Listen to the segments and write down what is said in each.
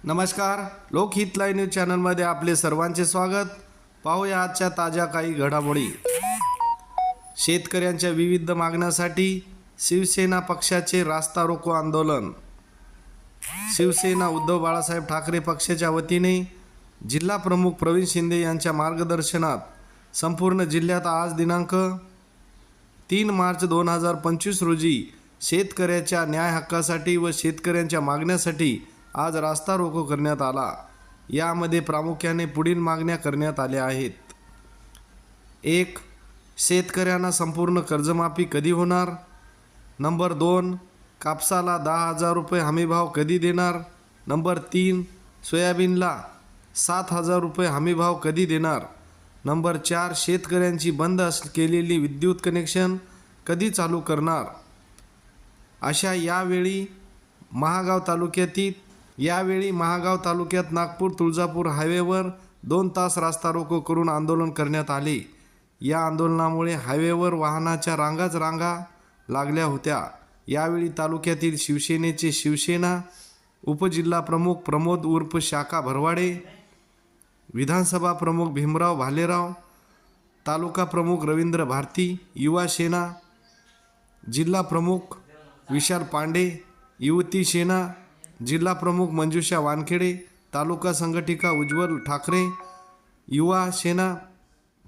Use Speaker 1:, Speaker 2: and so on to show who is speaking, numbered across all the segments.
Speaker 1: नमस्कार, लोकहित live news चॅनलमध्ये आपले सर्वांचे स्वागत। पाहूया आजच्या ताज्या काही घडामोडी। शेतकऱ्यांच्या विविध मागण्यांसाठी शिवसेना पक्षाचे रास्ता रोको आंदोलन। शिवसेना उद्धव बाळासाहेब ठाकरे पक्षाच्या वतीने जिल्हा प्रमुख प्रवीण शिंदे यांच्या मार्गदर्शनात संपूर्ण जिल्ह्यात आज दिनांक 3 मार्च 2025 रोजी शेतकऱ्याच्या न्याय हक्कासाठी व शेतकऱ्यांच्या मागण्यासाठी आज रास्ता रोको करण्यात आला। यामध्ये प्रामुख्याने पुढील मागण्या करण्यात आल्या आहेत। 1. शेतकऱ्यांना संपूर्ण कर्जमाफी कधी होणार? नंबर 2. कापसाला 10,000 रुपये हमीभाव कधी देणार? नंबर 3. सोयाबीनला 7,000 रुपये हमीभाव कधी देणार? नंबर 4. शेतकऱ्यांची बंद केलेली विद्युत कनेक्शन कधी चालू करणार? अशा यावेळी महागाव तालुक्यात नागपूर तुळजापूर हायवेवर 2 तास रास्ता रोको करून आंदोलन करण्यात आले। या आंदोलनामुळे हायवेवर वाहनाच्या रांगा लागल्या होत्या। यावेळी तालुक्यातील शिवसेनेचे शिवसेना उपजिल्हा प्रमुख प्रमोद उर्फ शाखा भरवाडे, विधानसभा प्रमुख भीमराव भालेराव, तालुका प्रमुख रवींद्र भारती, युवा सेना जिल्हा प्रमुख विशाल पांडे, युवती सेना जिल्हा प्रमुख मंजुषा वानखेडे, तालुका संघटिका उज्ज्वल ठाकरे, युवा सेना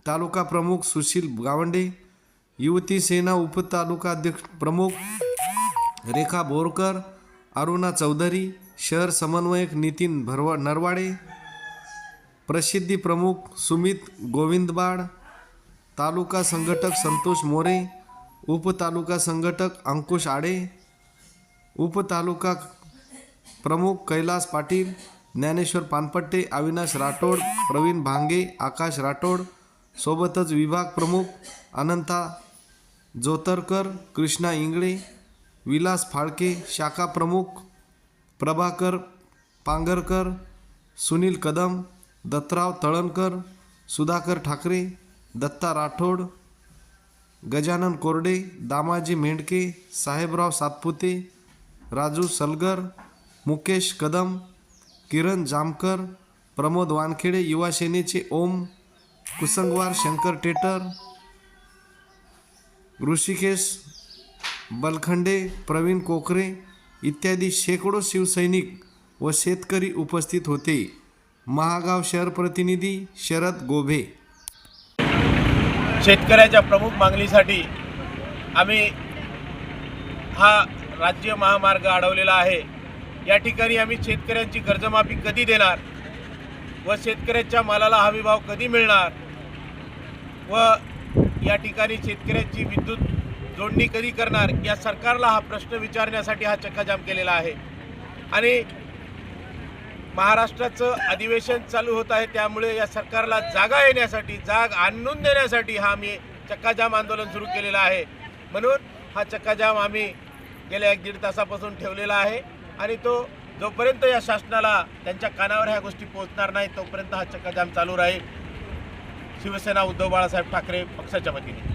Speaker 1: तालुका प्रमुख सुशील गावंडे, युवती सेना उपतालुका अध्यक्ष प्रमुख रेखा बोरकर, अरुणा चौधरी, शहर समन्वयक नितीन नरवाडे, प्रसिद्धी प्रमुख सुमित गोविंदबाड, तालुका संघटक संतोष मोरे, उपतालुका संघटक अंकुश आडे, उपतालुका प्रमुख कैलास पाटील, ज्ञानेश्वर पानपट्टे, अविनाश राठोड, प्रवीण भांगे, आकाश राठोड, सोबतच विभाग प्रमुख अनंता जोतरकर, कृष्णा इंगळे, विलास फाळके, शाखा प्रमुख प्रभाकर पांगरकर, सुनील कदम, दत्तराव तळणकर, सुधाकर ठाकरे, दत्ता राठोड, गजानन कोरडे, दामाजी मेंढके, साहेबराव सातपुते, राजू सलगर, मुकेश कदम, किरण जामकर, प्रमोद वानखेडे, युवा सेनेचे ओम कुसंगवार, शंकर टेटर, ऋषिकेश बलखंडे, प्रवीण कोकरे इत्यादी शेकडो शिवसैनिक व शेतकरी उपस्थित होते। महागाव शहर प्रतिनिधी शरद गोभे।
Speaker 2: शेतकऱ्याच्या प्रमुख मागणीसाठी आम्ही हा राज्य महामार्ग अडवलेला आहे। या ठिकाणी आम्ही शेतकऱ्यांची कर्जमाफी कधी देणार व शेतकऱ्याच्या मालाला हमीभाव कधी मिळणार व या ठिकाणी शेतकऱ्याची विद्युत जोडणी कधी करणार, या सरकारला हा प्रश्न विचारण्यासाठी हा चक्काजाम केलेला आहे। आणि महाराष्ट्राचं अधिवेशन चालू होत आहे, त्यामुळे या सरकारला जाग आणून देण्यासाठी हा आम्ही चक्काजाम आंदोलन सुरू केलेलं आहे। म्हणून हा चक्काजाम आम्ही गेल्या 1-1.5 तासापासून ठेवलेला आहे आणि तो जोपर्यंत या शासनाला त्यांच्या कानावर ह्या गोष्टी पोहोचणार नाही तोपर्यंत हा चक्काजाम चालू राहील। शिवसेना उद्धव बाळासाहेब ठाकरे पक्षाच्या वतीने।